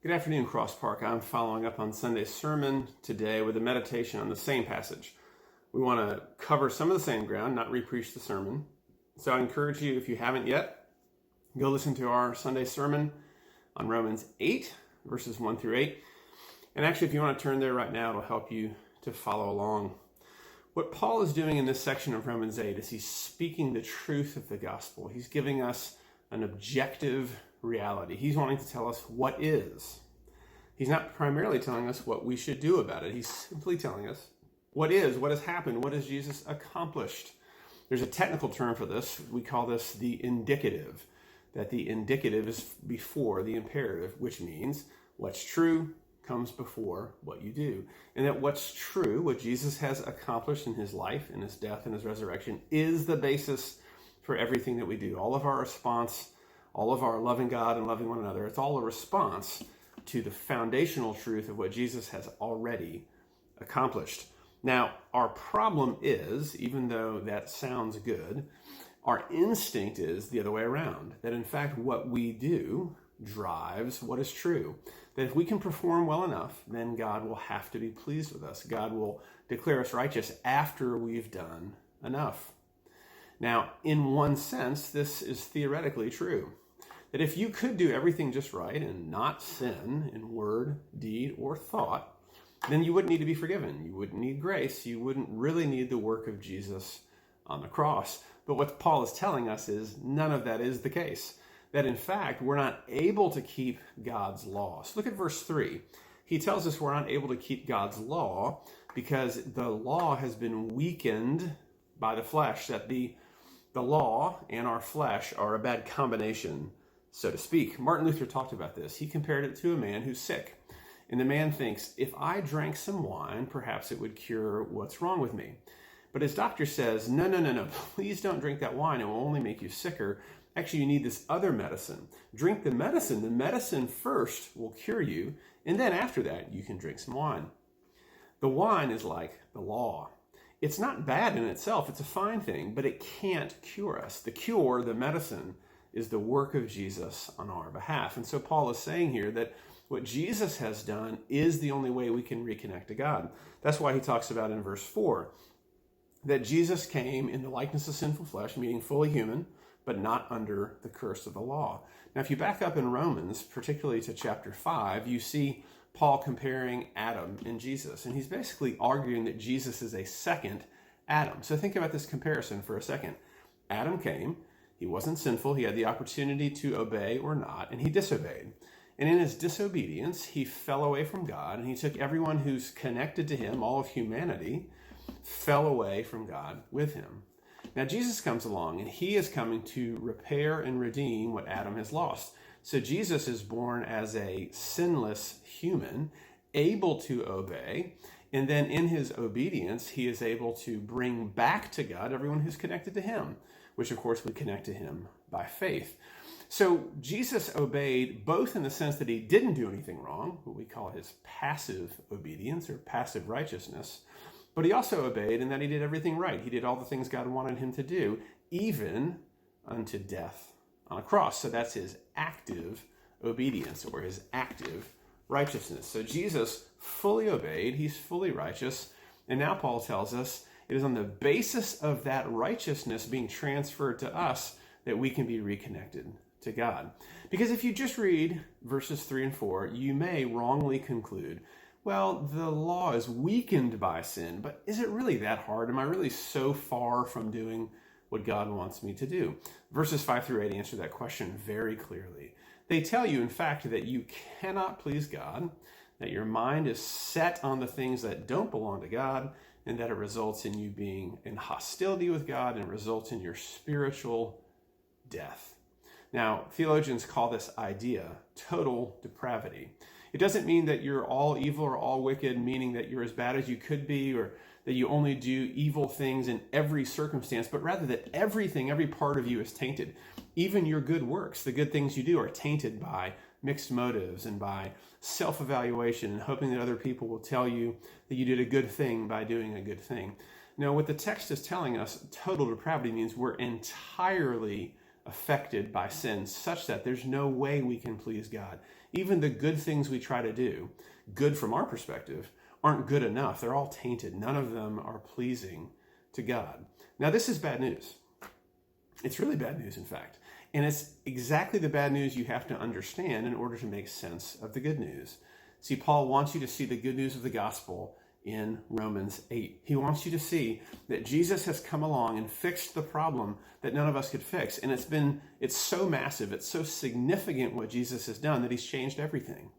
Good afternoon, Cross Park. I'm following up on Sunday's sermon today with a meditation on the same passage. We want to cover some of the same ground, not re-preach the sermon. So I encourage you, if you haven't yet, go listen to our Sunday sermon on Romans 8, verses 1 through 8. And actually, if you want to turn there right now, it'll help you to follow along. What Paul is doing in this section of Romans 8 is he's speaking the truth of the gospel. He's giving us an objective reality. He's wanting to tell us what is. He's not primarily telling us what we should do about it. He's simply telling us what is, what has happened, what has Jesus accomplished. There's a technical term for this. We call this the indicative, that the indicative is before the imperative, which means what's true comes before what you do. And that what's true, what Jesus has accomplished in his life, in his death, and his resurrection, is the basis for everything that we do. All of our response, all of our loving God and loving one another, it's all a response to the foundational truth of what Jesus has already accomplished. Now, our problem is, even though that sounds good, our instinct is the other way around. That in fact, what we do drives what is true. That if we can perform well enough, then God will have to be pleased with us. God will declare us righteous after we've done enough. Now, in one sense, this is theoretically true. That if you could do everything just right and not sin in word, deed, or thought, then you wouldn't need to be forgiven. You wouldn't need grace. You wouldn't really need the work of Jesus on the cross. But what Paul is telling us is none of that is the case. That in fact, we're not able to keep God's law. So look at verse 3. He tells us we're not able to keep God's law because the law has been weakened by the flesh. That the law and our flesh are a bad combination, so to speak. Martin Luther talked about this. He compared it to a man who's sick. And the man thinks, if I drank some wine, perhaps it would cure what's wrong with me. But his doctor says, no, please don't drink that wine. It will only make you sicker. Actually, you need this other medicine. Drink the medicine. The medicine first will cure you. And then after that, you can drink some wine. The wine is like the law. It's not bad in itself. It's a fine thing, but it can't cure us. The cure, the medicine, is the work of Jesus on our behalf. And so Paul is saying here that what Jesus has done is the only way we can reconnect to God. That's why he talks about in verse 4 that Jesus came in the likeness of sinful flesh, meaning fully human, but not under the curse of the law. Now, if you back up in Romans, particularly to chapter 5, you see Paul comparing Adam and Jesus. And he's basically arguing that Jesus is a second Adam. So think about this comparison for a second. Adam came. He wasn't sinful. He had the opportunity to obey or not, and he disobeyed. And in his disobedience, he fell away from God, and he took everyone who's connected to him, all of humanity, fell away from God with him. Now, Jesus comes along, and he is coming to repair and redeem what Adam has lost. So Jesus is born as a sinless human, able to obey, and then in his obedience, he is able to bring back to God everyone who's connected to him, which of course we connect to him by faith. So Jesus obeyed both in the sense that he didn't do anything wrong, what we call his passive obedience or passive righteousness, but he also obeyed in that he did everything right. He did all the things God wanted him to do, even unto death on a cross. So that's his active obedience or his active righteousness. So Jesus fully obeyed, he's fully righteous, and now Paul tells us it is on the basis of that righteousness being transferred to us that we can be reconnected to God. Because if you just read verses 3 and 4, you may wrongly conclude, well, the law is weakened by sin, but is it really that hard? Am I really so far from doing what God wants me to do? Verses 5 through 8 answer that question very clearly. They tell you, in fact, that you cannot please God, that your mind is set on the things that don't belong to God, and that it results in you being in hostility with God and results in your spiritual death. Now, theologians call this idea total depravity. It doesn't mean that you're all evil or all wicked, meaning that you're as bad as you could be or that you only do evil things in every circumstance, but rather that everything, every part of you is tainted. Even your good works, the good things you do, are tainted by mixed motives and by self-evaluation and hoping that other people will tell you that you did a good thing by doing a good thing. Now, what the text is telling us, total depravity, means we're entirely affected by sin such that there's no way we can please God. Even the good things we try to do, good from our perspective, aren't good enough. They're all tainted. None of them are pleasing to God. Now, this is bad news. It's really bad news, in fact. And it's exactly the bad news you have to understand in order to make sense of the good news. See, Paul wants you to see the good news of the gospel in Romans 8. He wants you to see that Jesus has come along and fixed the problem that none of us could fix. And it's so massive, it's so significant what Jesus has done that he's changed everything.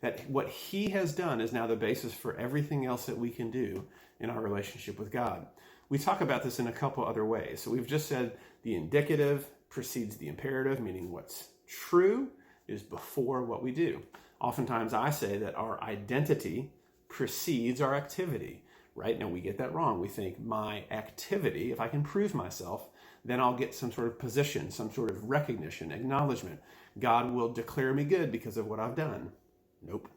That what he has done is now the basis for everything else that we can do in our relationship with God. We talk about this in a couple other ways. So we've just said the indicative precedes the imperative, meaning what's true is before what we do. Oftentimes I say that our identity precedes our activity. Right now we get that wrong. We think my activity, if I can prove myself, then I'll get some sort of position, some sort of recognition, acknowledgement. God will declare me good because of what I've done. Nope.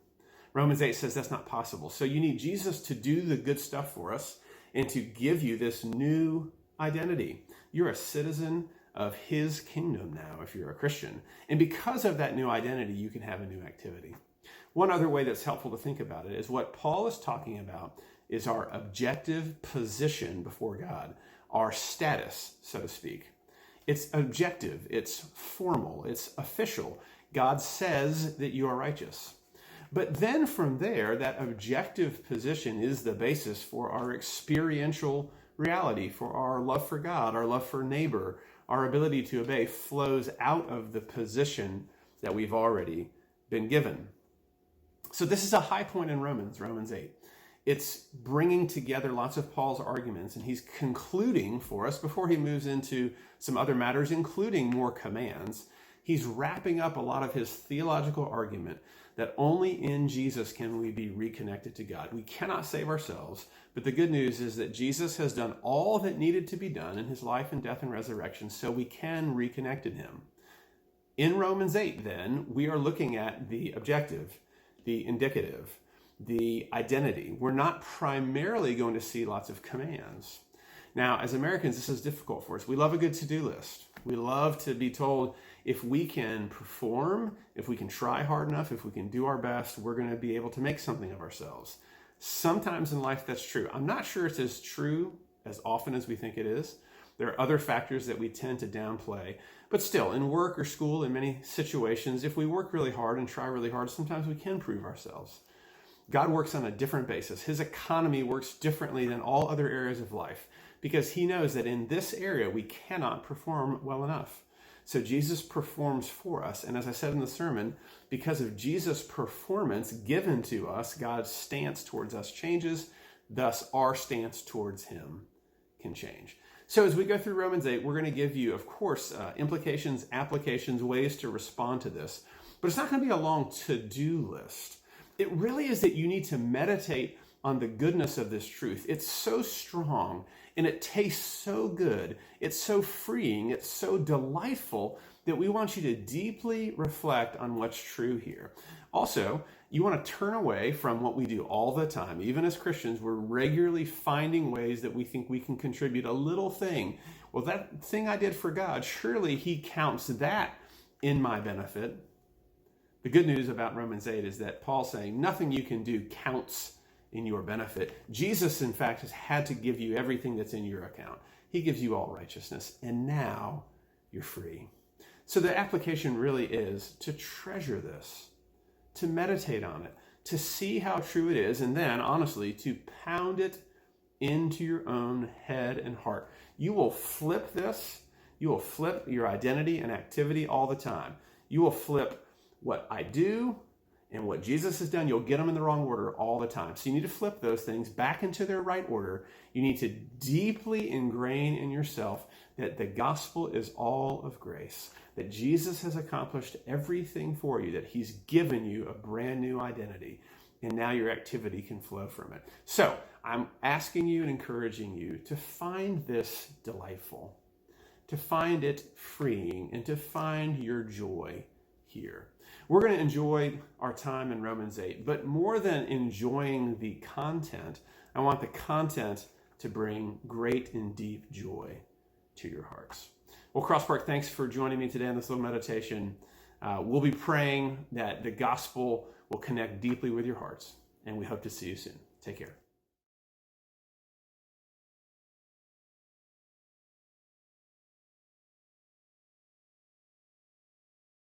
Romans 8 says that's not possible. So you need Jesus to do the good stuff for us and to give you this new identity. You're a citizen of his kingdom now if you're a Christian. And because of that new identity, you can have a new activity. One other way that's helpful to think about it is what Paul is talking about is our objective position before God, our status, so to speak. It's objective, it's formal, it's official. God says that you are righteous. But then from there, that objective position is the basis for our experiential reality, for our love for God, our love for neighbor, our ability to obey flows out of the position that we've already been given. So this is a high point in Romans 8. It's bringing together lots of Paul's arguments, and he's concluding for us before he moves into some other matters, including more commands. He's wrapping up a lot of his theological argument that only in Jesus can we be reconnected to God. We cannot save ourselves, but the good news is that Jesus has done all that needed to be done in his life and death and resurrection, so we can reconnect in him. In Romans 8, then, we are looking at the objective, the indicative, the identity. We're not primarily going to see lots of commands. Now, as Americans, this is difficult for us. We love a good to-do list. We love to be told if we can perform, if we can try hard enough, if we can do our best, we're going to be able to make something of ourselves. Sometimes in life that's true. I'm not sure it's as true as often as we think it is. There are other factors that we tend to downplay. But still, in work or school, in many situations, if we work really hard and try really hard, sometimes we can prove ourselves. God works on a different basis. His economy works differently than all other areas of life because he knows that in this area we cannot perform well enough. So Jesus performs for us. And as I said in the sermon, because of Jesus' performance given to us, God's stance towards us changes. Thus, our stance towards him can change. So as we go through Romans 8, we're going to give you, of course, implications, applications, ways to respond to this. But it's not going to be a long to-do list. It really is that you need to meditate on the goodness of this truth. It's so strong and it tastes so good. It's so freeing. It's so delightful that we want you to deeply reflect on what's true here. Also, you want to turn away from what we do all the time. Even as Christians, we're regularly finding ways that we think we can contribute a little thing. Well, that thing I did for God, surely he counts that in my benefit. The good news about Romans 8 is that Paul's saying nothing you can do counts in your benefit. Jesus, in fact, has had to give you everything that's in your account. He gives you all righteousness, and now you're free. So the application really is to treasure this, to meditate on it, to see how true it is, and then, honestly, to pound it into your own head and heart. You will flip this. You will flip your identity and activity all the time. You will flip what I do and what Jesus has done. You'll get them in the wrong order all the time. So you need to flip those things back into their right order. You need to deeply ingrain in yourself that the gospel is all of grace, that Jesus has accomplished everything for you, that he's given you a brand new identity, and now your activity can flow from it. So I'm asking you and encouraging you to find this delightful, to find it freeing, and to find your joy here. We're going to enjoy our time in Romans 8, but more than enjoying the content, I want the content to bring great and deep joy to your hearts. Well, Cross Park, thanks for joining me today on this little meditation. We'll be praying that the gospel will connect deeply with your hearts, and we hope to see you soon. Take care.